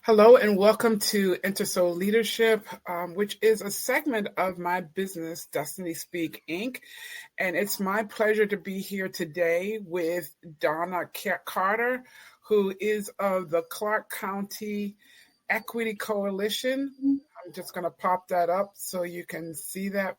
Hello and welcome to InterSoul Leadership, which is a segment of my business, Destiny Speak Inc. And it's my pleasure to be here today with Donna Carter, who is of the Clark County Equity Coalition. I'm just going to pop that up so you can see that.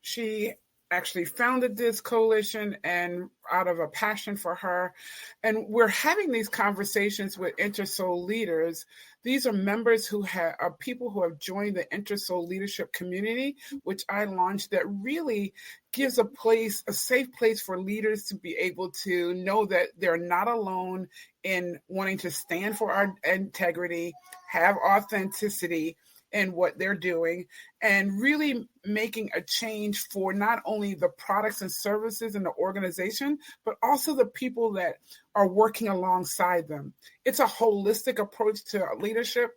She actually founded this coalition and out of a passion for her. And we're having these conversations with InterSoul leaders. These are members who are people who have joined the InterSoul Leadership community, which I launched, that really gives a safe place for leaders to be able to know that they're not alone in wanting to stand for our integrity, have authenticity in what they're doing, and really making a change for not only the products and services in the organization, but also the people that are working alongside them. It's a holistic approach to leadership.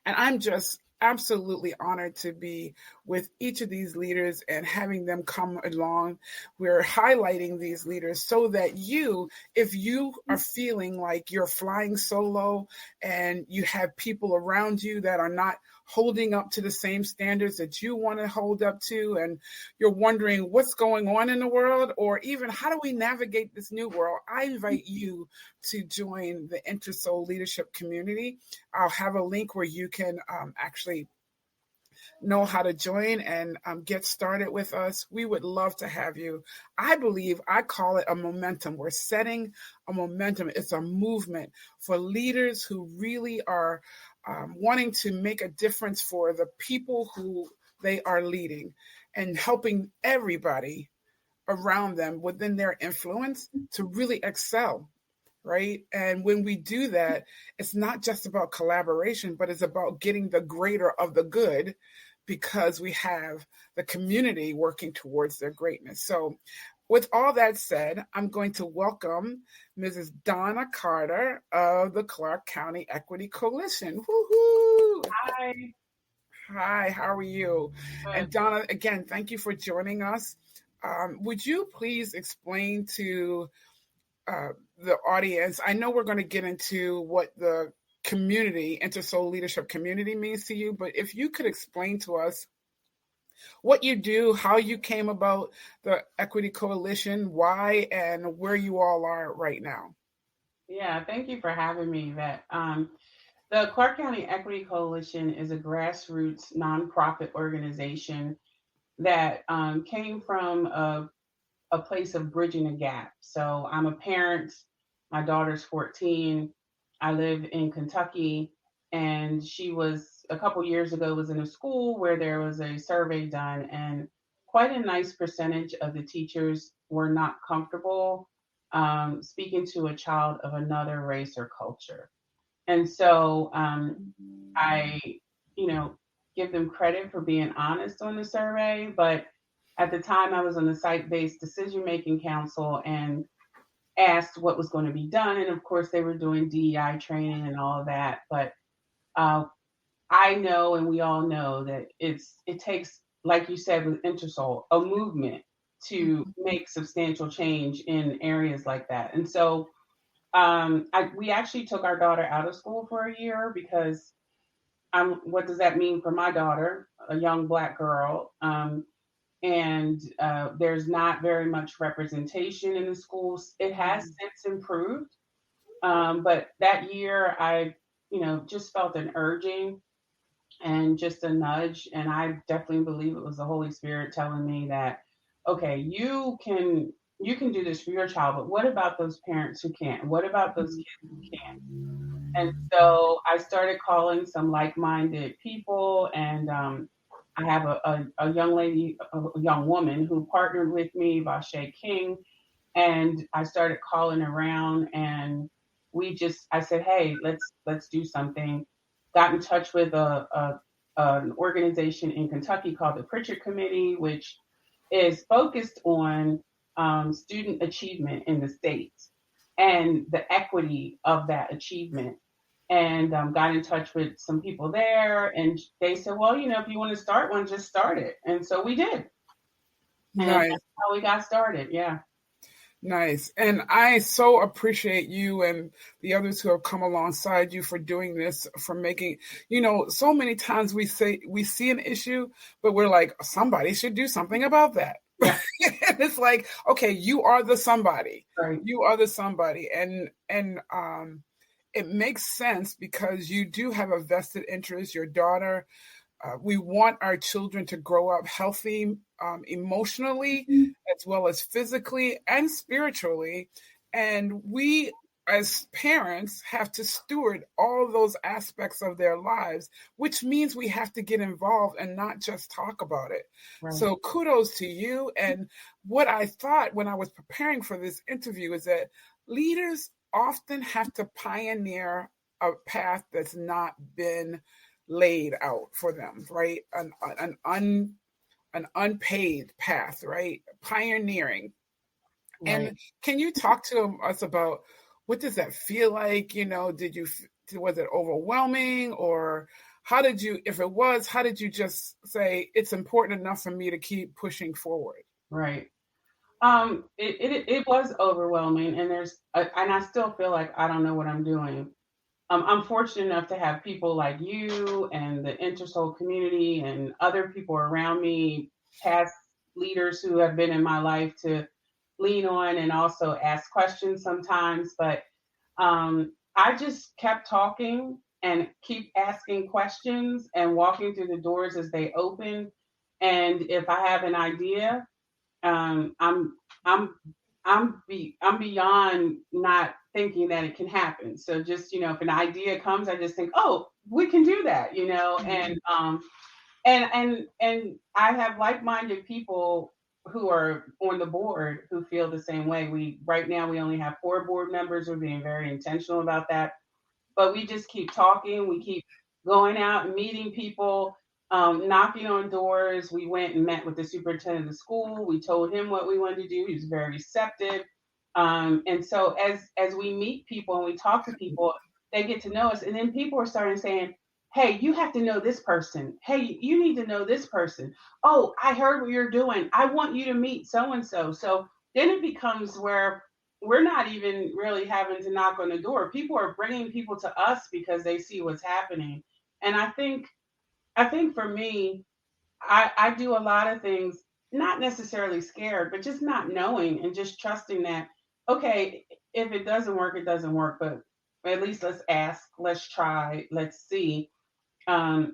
And I'm just absolutely honored to be with each of these leaders and having them come along. We're highlighting these leaders so that if you are feeling like you're flying solo and you have people around you that are not holding up to the same standards that you want to hold up to, and you're wondering what's going on in the world, or even how do we navigate this new world, I invite you to join the InterSoul Leadership community. I'll have a link where you can actually know how to join and get started with us. We would love to have you. I call it a momentum. We're setting a momentum. It's a movement for leaders who really are wanting to make a difference for the people who they are leading, and helping everybody around them within their influence to really excel. Right. And when we do that, it's not just about collaboration, but it's about getting the greater of the good, because we have the community working towards their greatness. So with all that said, I'm going to welcome Mrs. Donna Carter of the Clark County Equity Coalition. Woohoo! Hi. Hi, how are you? Good. And Donna, again, thank you for joining us. Would you please explain to the audience, I know we're going to get into what the community, InterSoul Leadership community, means to you, but if you could explain to us what you do, how you came about the Equity Coalition, why, and where you all are right now. Yeah, thank you for having me, Yvette. The Clark County Equity Coalition is a grassroots nonprofit organization that came from a place of bridging a gap. So I'm a parent. My daughter's 14. I live in Kentucky, and she was a couple years ago was in a school where there was a survey done, and quite a nice percentage of the teachers were not comfortable speaking to a child of another race or culture. And so I, you know, give them credit for being honest on the survey, but at the time I was on the site-based decision-making council and asked what was going to be done. And of course, they were doing DEI training and all of that. But uh, I know, and we all know, that it takes, like you said with InterSoul, a movement to make substantial change in areas like that. And so we actually took our daughter out of school for a year because what does that mean for my daughter, a young Black girl? And there's not very much representation in the schools. It has since improved, but that year I, just felt an urging and just a nudge, and I definitely believe it was the Holy Spirit telling me that, okay, you can do this for your child, but what about those parents who can't? What about those kids who can't? And so I started calling some like-minded people, and I have a young lady, a young woman who partnered with me, Vashay King, and I started calling around, and I said, hey, let's do something. Got in touch with an organization in Kentucky called the Pritchard Committee, which is focused on student achievement in the states and the equity of that achievement. And got in touch with some people there, and they said, well, if you want to start one, just start it. And so we did. And Nice. that's how we got started. Yeah. Nice. And I so appreciate you and the others who have come alongside you for doing this, for making, so many times we see an issue, but we're like, somebody should do something about that. Yeah. And it's like, okay, you are the somebody. Right. You are the somebody. And it makes sense because you do have a vested interest. Your daughter, we want our children to grow up healthy, emotionally, as well as physically and spiritually. And we, as parents, have to steward all those aspects of their lives, which means we have to get involved and not just talk about it. Right. So kudos to you. And what I thought when I was preparing for this interview is that leaders often have to pioneer a path that's not been laid out for them, right? An unpaid path, right? Pioneering. Right. And can you talk to us about what does that feel like? Was it overwhelming, or how did you, if it was, how did you just say it's important enough for me to keep pushing forward? Right. It was overwhelming, and and I still feel like I don't know what I'm doing. I'm fortunate enough to have people like you and the InterSoul community and other people around me, past leaders who have been in my life, to lean on and also ask questions sometimes. But I just kept talking and keep asking questions and walking through the doors as they open. And if I have an idea, I'm I'm I'm beyond not thinking that it can happen. So just, if an idea comes, I just think, oh, we can do that, and I have like-minded people who are on the board who feel the same way. Right now we only have 4 board members. We're being very intentional about that, but we just keep talking. We keep going out and meeting people, knocking on doors. We went and met with the superintendent of the school. We told him what we wanted to do. He was very receptive. And so as we meet people and we talk to people, they get to know us. And then people are starting saying, hey, you have to know this person. Hey, you need to know this person. Oh, I heard what you're doing. I want you to meet so-and-so. So then it becomes where we're not even really having to knock on the door. People are bringing people to us because they see what's happening. And I think for me, I do a lot of things, not necessarily scared, but just not knowing and just trusting that, okay, if it doesn't work, it doesn't work, but at least let's ask, let's try, let's see. And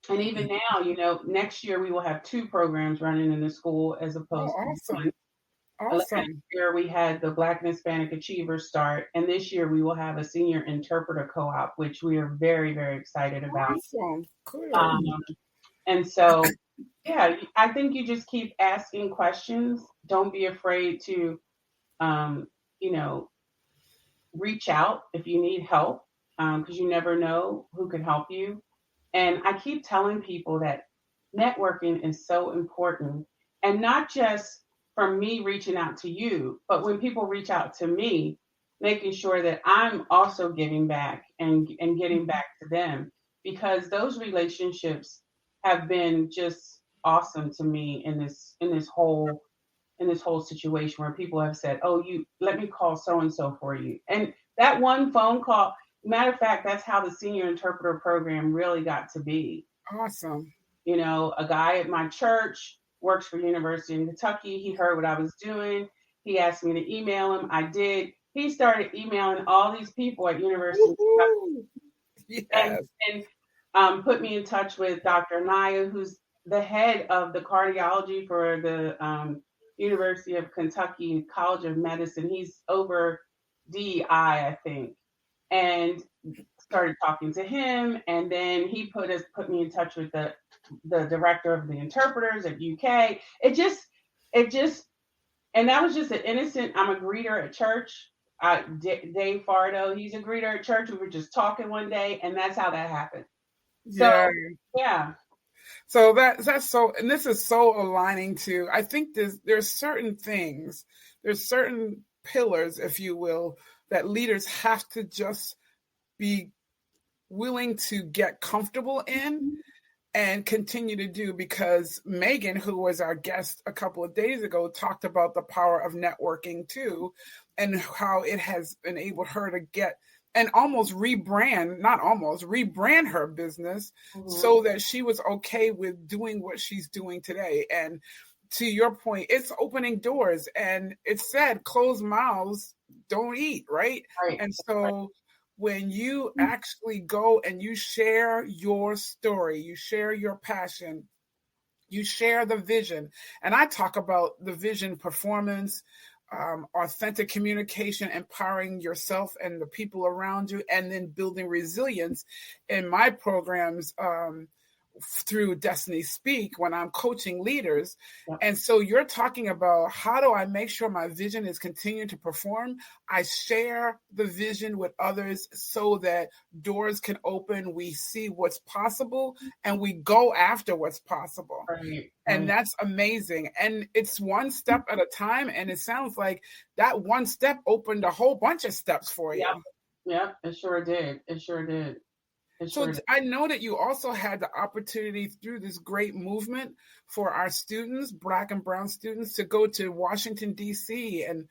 even now, next year we will have 2 programs running in the school as opposed to one. Last Awesome. year we had the Black and Hispanic Achievers start, and this year we will have a senior interpreter co-op, which we are very, very excited about. Awesome. Cool. And so, yeah, I think you just keep asking questions. Don't be afraid to, you know, reach out if you need help, because you never know who could help you. And I keep telling people that networking is so important, and not just from me reaching out to you, but when people reach out to me, making sure that I'm also giving back and getting back to them, because those relationships have been just awesome to me in this whole situation where people have said, "Oh, you let me call so and so for you," and that one phone call. Matter of fact, that's how the senior interpreter program really got to be. Awesome. A guy at my church works for University in Kentucky. He heard what I was doing. He asked me to email him. I did. He started emailing all these people at University of Kentucky, Yes. and put me in touch with Dr. Anaya, who's the head of the cardiology for the University of Kentucky College of Medicine. He's over DEI, I think, and started talking to him. And then he put me in touch with the director of the interpreters at UK. It just, and that was just an innocent. I'm a greeter at church. Dave Fardo, he's a greeter at church. We were just talking one day, and that's how that happened. Yeah. So, yeah. So that's so, and this is so aligning to, I think there's certain things, there's certain pillars, if you will, that leaders have to just be willing to get comfortable in and continue to do, because Megan, who was our guest a couple of days ago, talked about the power of networking too, and how it has enabled her to get and almost rebrand her business so that she was okay with doing what she's doing today. And to your point, it's opening doors, and it said closed mouths don't eat, right? And so when you actually go and you share your story, you share your passion, you share the vision. And I talk about the vision performance, authentic communication, empowering yourself and the people around you, and then building resilience in my programs through Destiny Speak when I'm coaching leaders. Yep. And so you're talking about, how do I make sure my vision is continuing to perform? I share the vision with others so that doors can open. We see what's possible and we go after what's possible. Right. And that's amazing. And it's one step at a time. And it sounds like that one step opened a whole bunch of steps for you. Yep, it sure did. It sure did. So I know that you also had the opportunity through this great movement for our students, Black and Brown students, to go to Washington, D.C. And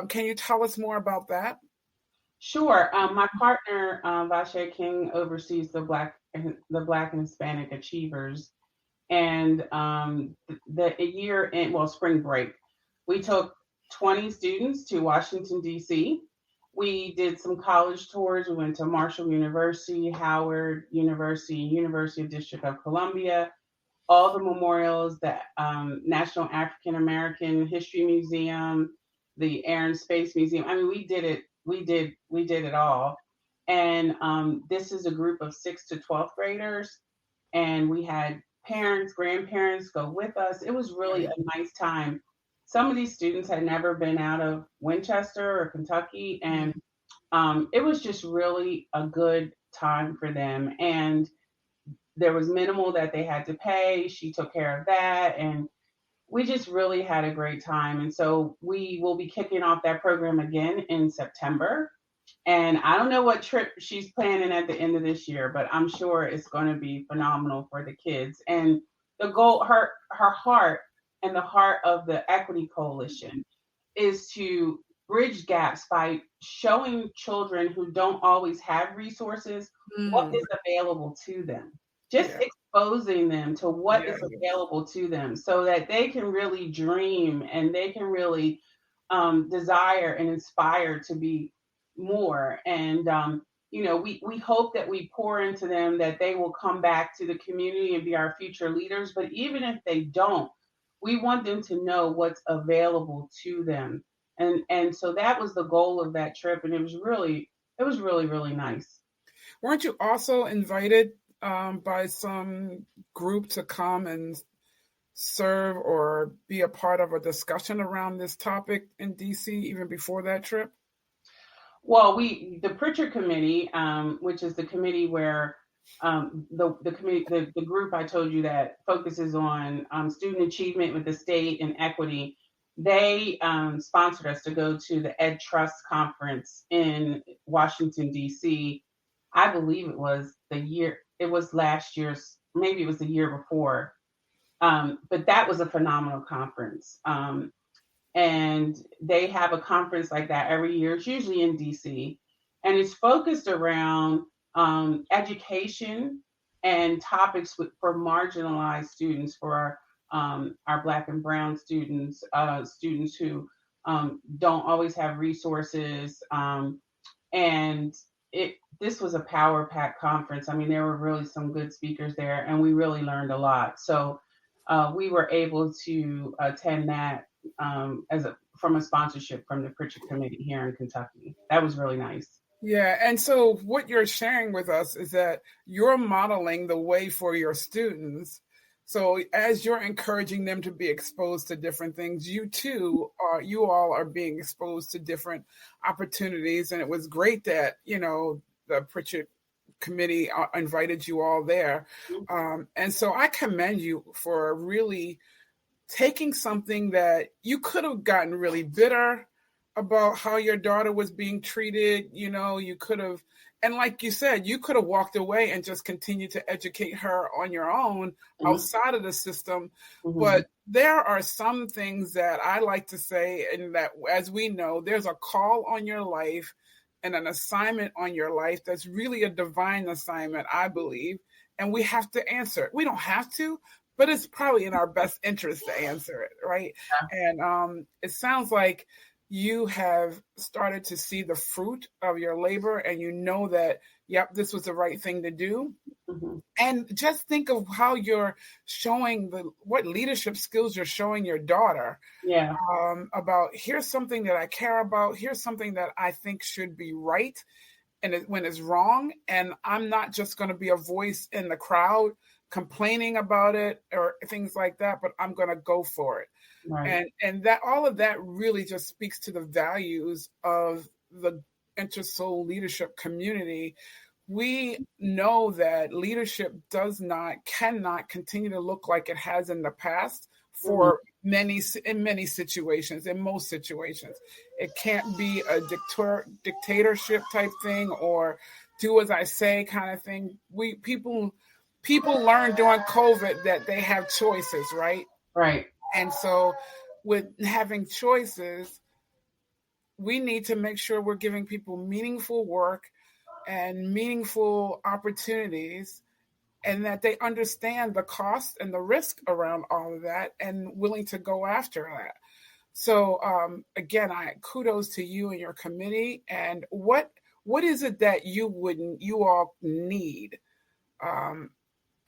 can you tell us more about that? Sure. My partner, Vashe King, oversees the Black and Hispanic Achievers. And spring break, we took 20 students to Washington, D.C. We did some college tours. We went to Marshall University, Howard University, University of District of Columbia, all the memorials, the National African American History Museum, the Air and Space Museum. I mean, we did it. We did it all. And this is a group of 6th to 12th graders, and we had parents, grandparents go with us. It was really a nice time. Some of these students had never been out of Winchester or Kentucky, and it was just really a good time for them. And there was minimal that they had to pay. She took care of that, and we just really had a great time. And so we will be kicking off that program again in September. And I don't know what trip she's planning at the end of this year, but I'm sure it's going to be phenomenal for the kids. And the goal, her heart and the heart of the Equity Coalition is to bridge gaps by showing children who don't always have resources what is available to them. Just exposing them to what is available to them so that they can really dream and they can really desire and inspire to be more. And we hope that we pour into them, that they will come back to the community and be our future leaders. But even if they don't, we want them to know what's available to them. And so that was the goal of that trip, and it was really really nice. Weren't you also invited by some group to come and serve or be a part of a discussion around this topic in DC even before that trip? Well, the Pritchard Committee, which is the committee where the group I told you that focuses on student achievement with the state and equity, they sponsored us to go to the Ed Trust Conference in Washington, D.C. I believe it was last year's, maybe it was the year before. But that was a phenomenal conference. And they have a conference like that every year. It's usually in DC, and it's focused around education and topics for marginalized students, for our Black and Brown students, students who don't always have resources. And this was a power-packed conference. I mean, there were really some good speakers there, and we really learned a lot. So we were able to attend that from a sponsorship from the Pritchard Committee here in Kentucky. That was really nice. Yeah, and so what you're sharing with us is that you're modeling the way for your students. So as you're encouraging them to be exposed to different things, you all are being exposed to different opportunities. And it was great that, the Pritchard Committee invited you all there. And so I commend you for really taking something that you could have gotten really bitter about how your daughter was being treated. You could have And like you said, you could have walked away and just continued to educate her on your own outside of the system. But there are some things that I like to say, and that, as we know, there's a call on your life and an assignment on your life that's really a divine assignment, I believe. And we have to answer it. We don't have to, but it's probably in our best interest to answer it, right? Yeah. And it sounds like you have started to see the fruit of your labor, and you know that, yep, this was the right thing to do. And just think of how you're showing what leadership skills you're showing your daughter. Yeah. About, here's something that I care about. Here's something that I think should be right, and when it's wrong. And I'm not just going to be a voice in the crowd complaining about it or things like that, but I'm going to go for it. Right. And that, all of that really just speaks to the values of the InterSoul leadership community. We know that leadership cannot continue to look like it has in the past for in most situations. It can't be a dictatorship type thing or do as I say kind of thing. People learned during COVID that they have choices, right? Right. And so with having choices, we need to make sure we're giving people meaningful work and meaningful opportunities, and that they understand the cost and the risk around all of that and willing to go after that. So again, kudos to you and your committee. And what is it that you all need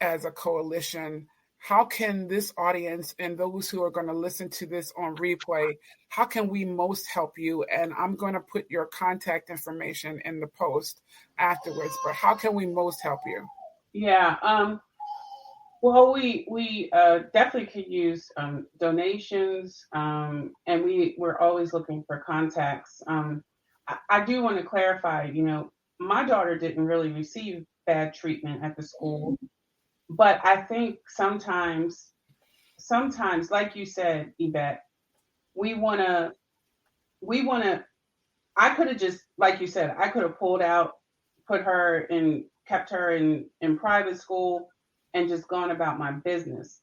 as a coalition? How can this audience and those who are going to listen to this on replay, how can we most help you? And I'm going to put your contact information in the post afterwards, but how can we most help you? Yeah. Well, we definitely could use donations, and we're always looking for contacts. I do want to clarify, my daughter didn't really receive bad treatment at the school. But I think sometimes, like you said, Yvette, we want to, I could have just, like you said, I could have pulled out, kept her in private school and just gone about my business.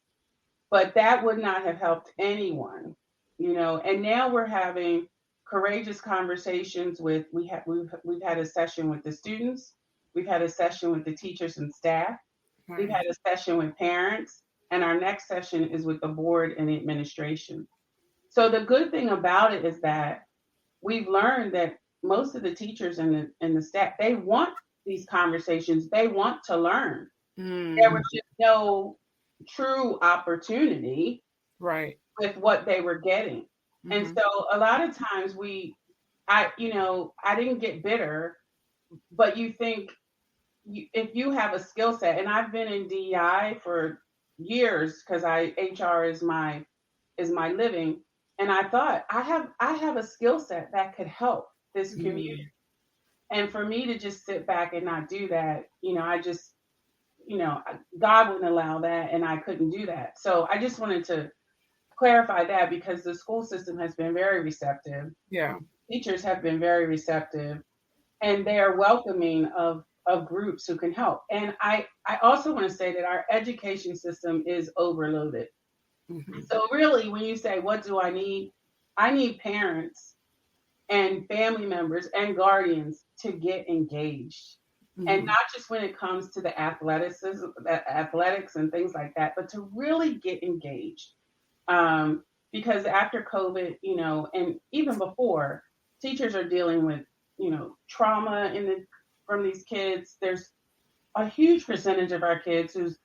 But that would not have helped anyone, and now we're having courageous conversations we've had a session with the students. We've had a session with the teachers and staff. We've had a session with parents, and our next session is with the board and the administration. So the good thing about it is that we've learned that most of the teachers and the staff, they want these conversations. They want to learn. There was just no true opportunity, right, with what they were getting. And so a lot of times I didn't get bitter, but you think, if you have a skill set, and I've been in DEI for years because HR is my living, and I thought I have a skill set that could help this community. And for me to just sit back and not do that, I just, God wouldn't allow that, and I couldn't do that. So I just wanted to clarify that, because the school system has been very receptive. Yeah, teachers have been very receptive, and they are welcoming of groups who can help. And I also want to say that our education system is overloaded. So really, when you say, what do I need parents and family members and guardians to get engaged. And not just when it comes to the athletics and things like that, but to really get engaged. Because after COVID, and even before, teachers are dealing with, trauma from these kids. There's a huge percentage of our kids whose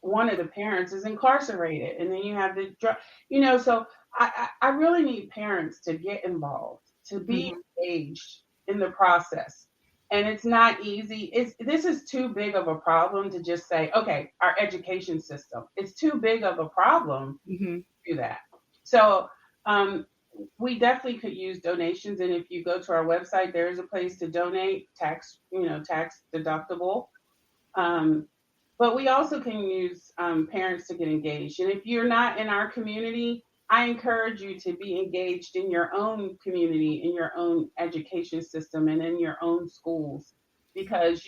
one of the parents is incarcerated. And then you have so I really need parents to get involved, to be engaged in the process. And it's not easy. This is too big of a problem to just say, okay, our education system. It's too big of a problem to do that. So we definitely could use donations. And if you go to our website, there is a place to donate, tax deductible. But we also can use parents to get engaged. And if you're not in our community, I encourage you to be engaged in your own community, in your own education system, and in your own schools, because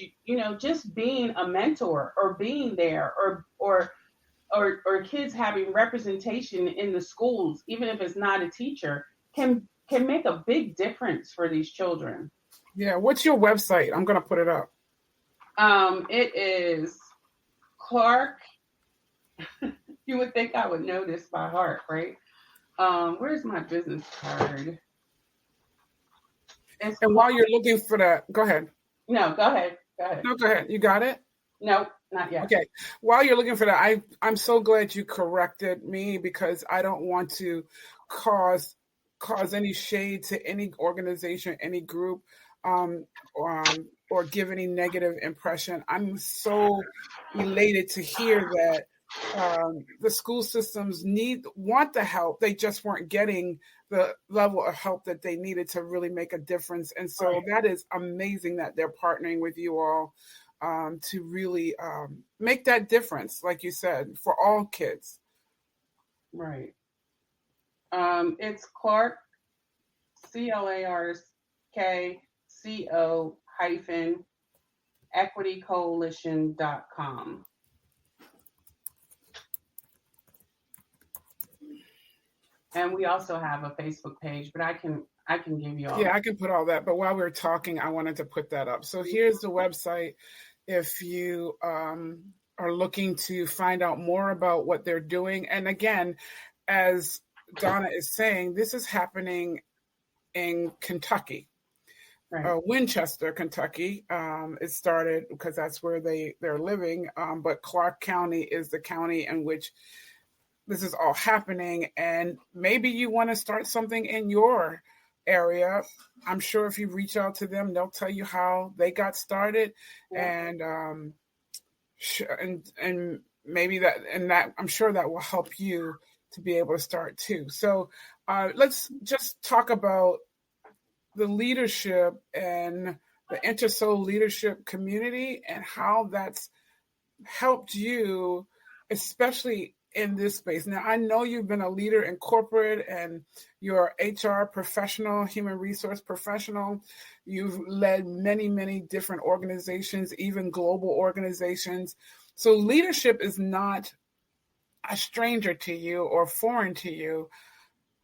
just being a mentor or being there, or kids having representation in the schools, even if it's not a teacher, can make a big difference for these children. Yeah. What's your website? I'm going to put it up. It is Clark. You would think I would know this by heart, right? Where's my business card? And while you're looking for that, go ahead. No, go ahead. Go ahead. No, go ahead. You got it? No, not yet. Okay. While you're looking for that, I'm so glad you corrected me, because I don't want to cause any shade to any organization, any group, or give any negative impression. I'm so elated to hear that the school systems want the help. They just weren't getting the level of help that they needed to really make a difference. And so that is amazing that they're partnering with you all to really make that difference, like you said, for all kids. Right. It's Clark, CLARKCO equitycoalition.com. And we also have a Facebook page, but I can give you all. Yeah, I can put all that. But while we were talking, I wanted to put that up. So here's the website. If you are looking to find out more about what they're doing. And again, as Donna is saying, this is happening in Kentucky. Right. Winchester, Kentucky. It started because that's where they're living. But Clark County is the county in which this is all happening. And maybe you want to start something in your area. I'm sure if you reach out to them, they'll tell you how they got started. Yeah. And maybe that I'm sure that will help you to be able to start too. So let's just talk about the leadership and the InterSoul leadership community and how that's helped you, especially in this space. Now, I know you've been a leader in corporate and you're HR professional, human resource professional. You've led many, many different organizations, even global organizations. So leadership is not a stranger to you or foreign to you.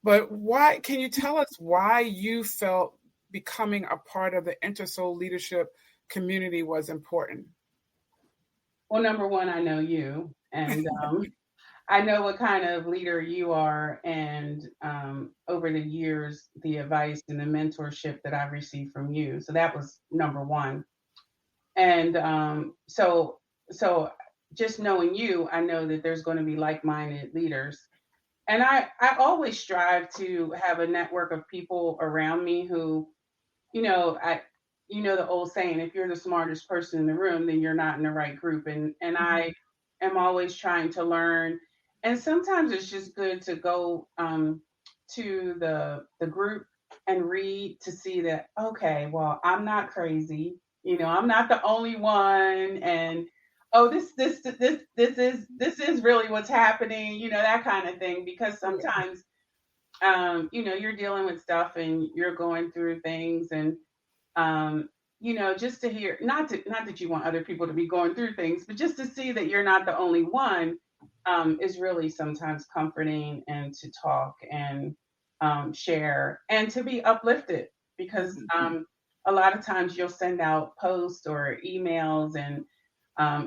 But why? Can you tell us why you felt becoming a part of the InterSoul leadership community was important? Well, number one, I know you, and I know what kind of leader you are, and over the years, the advice and the mentorship that I've received from you. So that was number one. And so just knowing you, I know that there's going to be like-minded leaders. And I always strive to have a network of people around me who, the old saying, if you're the smartest person in the room, then you're not in the right group. And I am always trying to learn. And sometimes it's just good to go to the group and read to see that, okay, well, I'm not crazy. I'm not the only one. And this is really what's happening, that kind of thing. Because sometimes, you're dealing with stuff and you're going through things, and just to hear, not that you want other people to be going through things, but just to see that you're not the only one, is really sometimes comforting, and to talk and share and to be uplifted, because a lot of times you'll send out posts or emails, and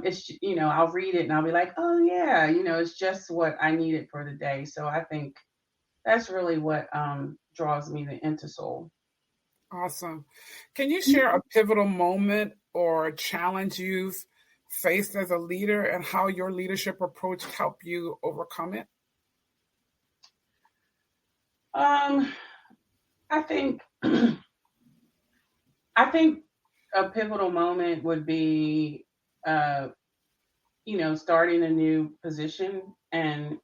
it's, I'll read it and I'll be like, oh yeah, it's just what I needed for the day. So I think that's really what draws me to InterSoul. Awesome. Can you share a pivotal moment or a challenge you've faced as a leader and how your leadership approach helped you overcome it? I think a pivotal moment would be, starting a new position, and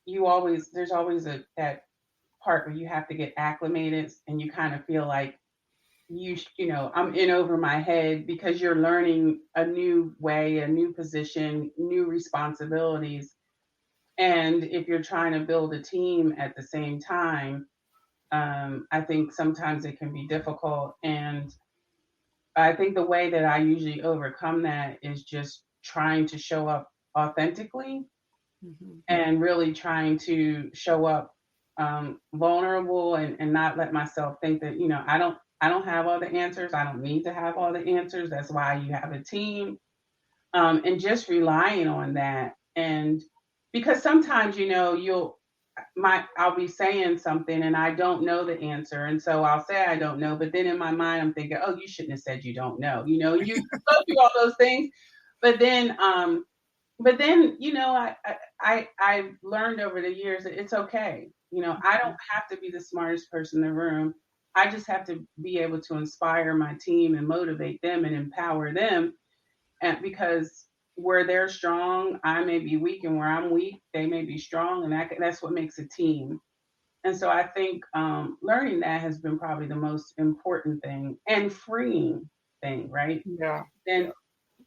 there's always that part where you have to get acclimated, and you kind of feel like I'm in over my head, because you're learning a new way, a new position, new responsibilities. And if you're trying to build a team at the same time, I think sometimes it can be difficult. And I think the way that I usually overcome that is just trying to show up authentically Mhm. and really trying to show up vulnerable, and not let myself think that, I don't have all the answers. I don't need to have all the answers. That's why you have a team. And just relying on that. And because sometimes, I'll be saying something and I don't know the answer. And so I'll say I don't know, but then in my mind I'm thinking, oh, you shouldn't have said you don't know. You go through all those things. But then I've learned over the years that it's okay. I don't have to be the smartest person in the room. I just have to be able to inspire my team and motivate them and empower them. And because where they're strong, I may be weak, and where I'm weak, they may be strong, and that's what makes a team. And so I think learning that has been probably the most important thing and freeing thing, right? Yeah. Then,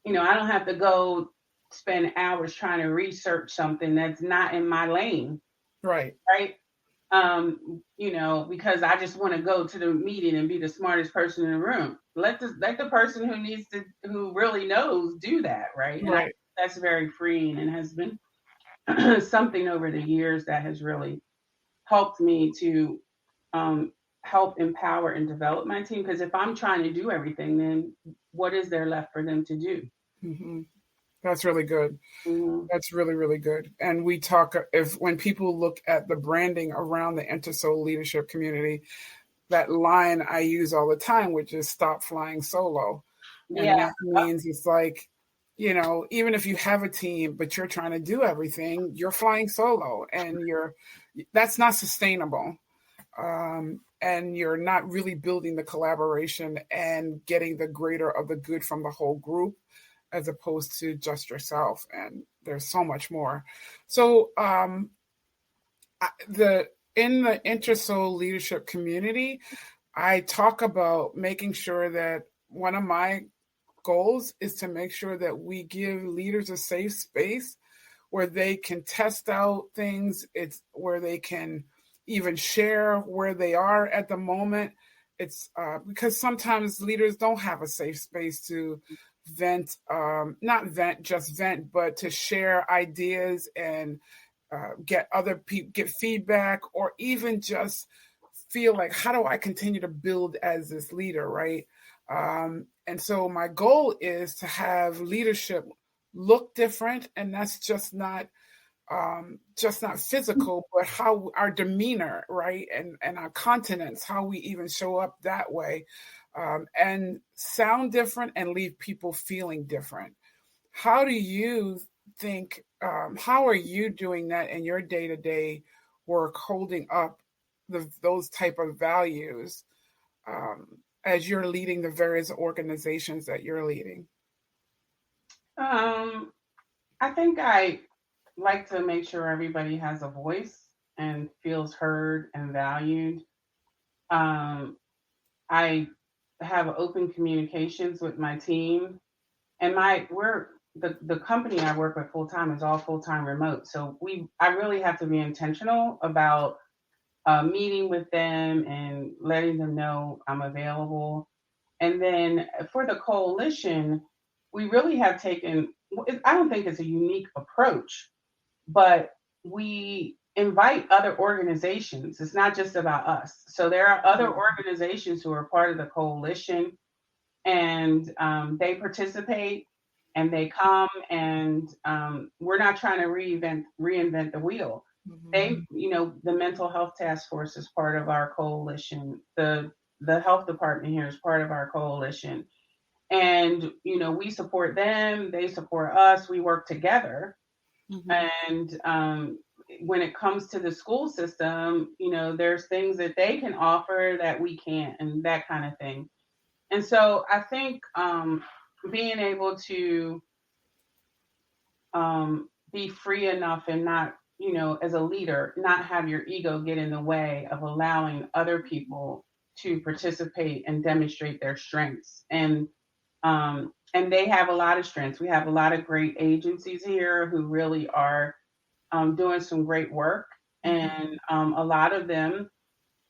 I don't have to go spend hours trying to research something that's not in my lane, Right. right? Because I just want to go to the meeting and be the smartest person in the room. Let the person who really knows do that, right? And Right. that's very freeing, and has been something over the years that has really helped me to um, help empower and develop my team. Because if I'm trying to do everything, then what is there left for them to do? Hmm. That's really good. Mhm. That's really, really good. And we talk, if when people look at the branding around the InterSoul leadership community, that line I use all the time, which is stop flying solo. Yeah. And that means it's like, even if you have a team, but you're trying to do everything, you're flying solo, and that's not sustainable. And you're not really building the collaboration and getting the greater of the good from the whole group, as opposed to just yourself. And there's so much more. So the in the InterSoul leadership community, I talk about making sure that one of my goals is to make sure that we give leaders a safe space where they can test out things. It's where they can even share where they are at the moment. It's because sometimes leaders don't have a safe space to vent, not vent, just vent, but to share ideas and get other people, get feedback, or even just feel like, how do I continue to build as this leader, right? And so my goal is to have leadership look different, and that's just not physical, but how our demeanor, right, and our continence, how we even show up that way, and sound different and leave people feeling different. How do you think? How are you doing that in your day to day work, holding up those type of values um, as you're leading the various organizations that you're leading? Um, I think I like to make sure everybody has a voice and feels heard and valued. Um, I have open communications with my team, and the company I work with full time is all full time remote. So I really have to be intentional about meeting with them and letting them know I'm available. And then for the coalition, we really have taken, I don't think it's a unique approach, but we invite other organizations. It's not just about us. So there are other organizations who are part of the coalition, and they participate and they come, and we're not trying to reinvent the wheel. Mm-hmm. The mental health task force is part of our coalition. The health department here is part of our coalition, and we support them, they support us, we work together. Mm-hmm. And when it comes to the school system, there's things that they can offer that we can't, and that kind of thing. And so I think being able to be free enough, and not, as a leader, not have your ego get in the way of allowing other people to participate and demonstrate their strengths. And they have a lot of strengths. We have a lot of great agencies here who really are doing some great work. And a lot of them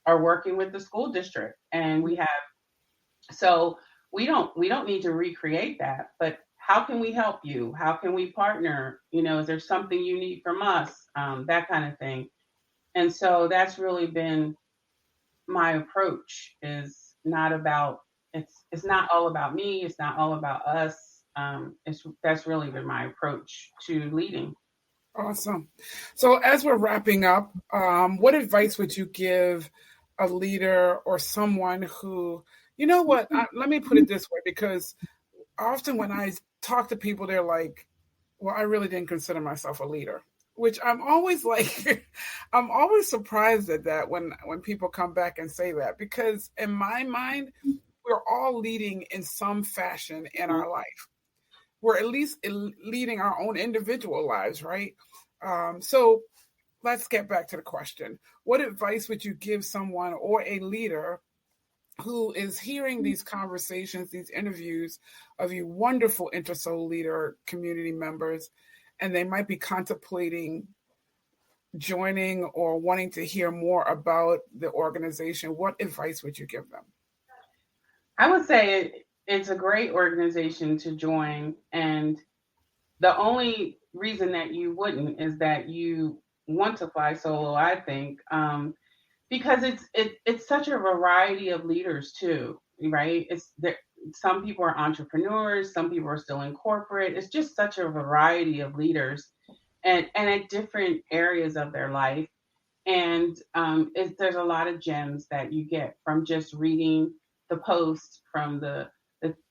are working with the school district. And so we don't need to recreate that, but how can we help you? How can we partner? Is there something you need from us? That kind of thing. And so that's really been my approach. Is not about it's not all about me. It's not all about us. That's really been my approach to leading. Awesome. So as we're wrapping up, what advice would you give a leader or someone who, let me put it this way, because often when I talk to people, they're like, well, I really didn't consider myself a leader, which I'm always like, I'm always surprised at that when people come back and say that, because in my mind, we're all leading in some fashion in our life. We're at least leading our own individual lives, right? So let's get back to the question. What advice would you give someone or a leader who is hearing these conversations, these interviews of you wonderful InterSoul leader community members, and they might be contemplating joining or wanting to hear more about the organization? What advice would you give them? I would say it's a great organization to join, and the only reason that you wouldn't is that you want to fly solo, I think, because it's such a variety of leaders too, right? Some people are entrepreneurs, some people are still in corporate. It's just such a variety of leaders, and at different areas of their life. And there's a lot of gems that you get from just reading the posts, from the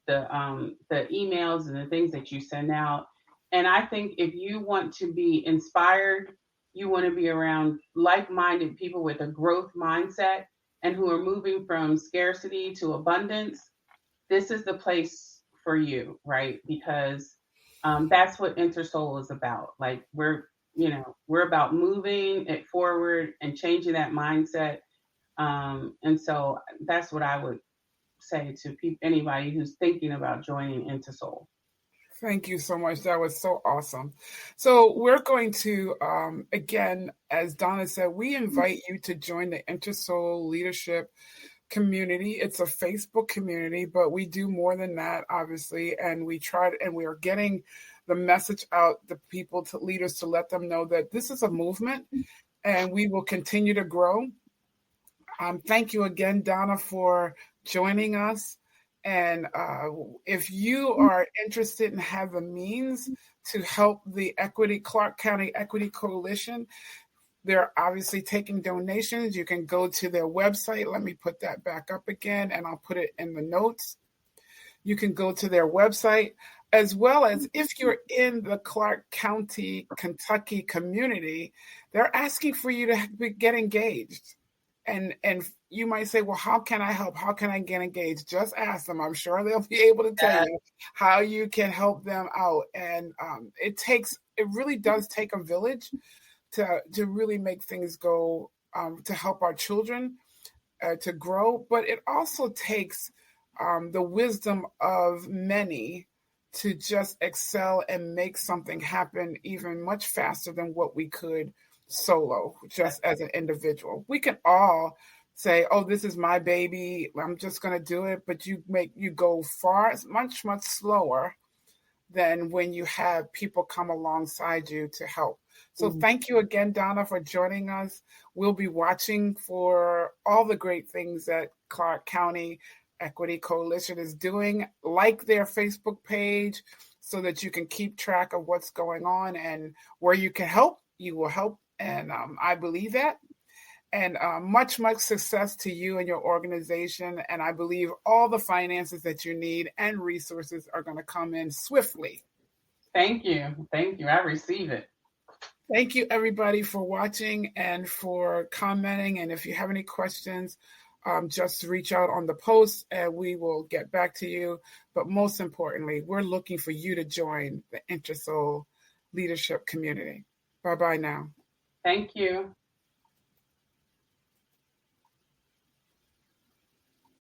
emails and the things that you send out. And I think if you want to be inspired, you want to be around like-minded people with a growth mindset and who are moving from scarcity to abundance, this is the place for you, right? Because that's what InterSoul is about. Like we're about moving it forward and changing that mindset. And so that's what I would say to anybody who's thinking about joining InterSoul. Thank you so much. That was so awesome. So we're going to, again, as Donna said, we invite you to join the InterSoul Leadership community. It's a Facebook community, but we do more than that, obviously. And we are getting the message out to people, to leaders, to let them know that this is a movement and we will continue to grow. Thank you again, Donna, for joining us. And if you are interested and have the means to help the Clark County Equity Coalition, they're obviously taking donations. You can go to their website. Let me put that back up again, and I'll put it in the notes. You can go to their website, as well as if you're in the Clark County, Kentucky community, they're asking for you to get engaged. And you might say, well, how can I help? How can I get engaged? Just ask them. I'm sure they'll be able to tell you how you can help them out. And it really does take a village to really make things go, to help our children to grow. But it also takes the wisdom of many to just excel and make something happen even much faster than what we could solo, just as an individual. We can all say, oh, this is my baby, I'm just going to do it. But you go much slower than when you have people come alongside you to help. So thank you again, Donna, for joining us. We'll be watching for all the great things that Clark County Equity Coalition is doing. Like their Facebook page so that you can keep track of what's going on, and where you can help, you will help. And I believe that. And much success to you and your organization. And I believe all the finances that you need and resources are going to come in swiftly. Thank you. I receive it. Thank you, everybody, for watching and for commenting. And if you have any questions, just reach out on the post and we will get back to you. But most importantly, we're looking for you to join the InterSoul Leadership community. Bye-bye now. Thank you.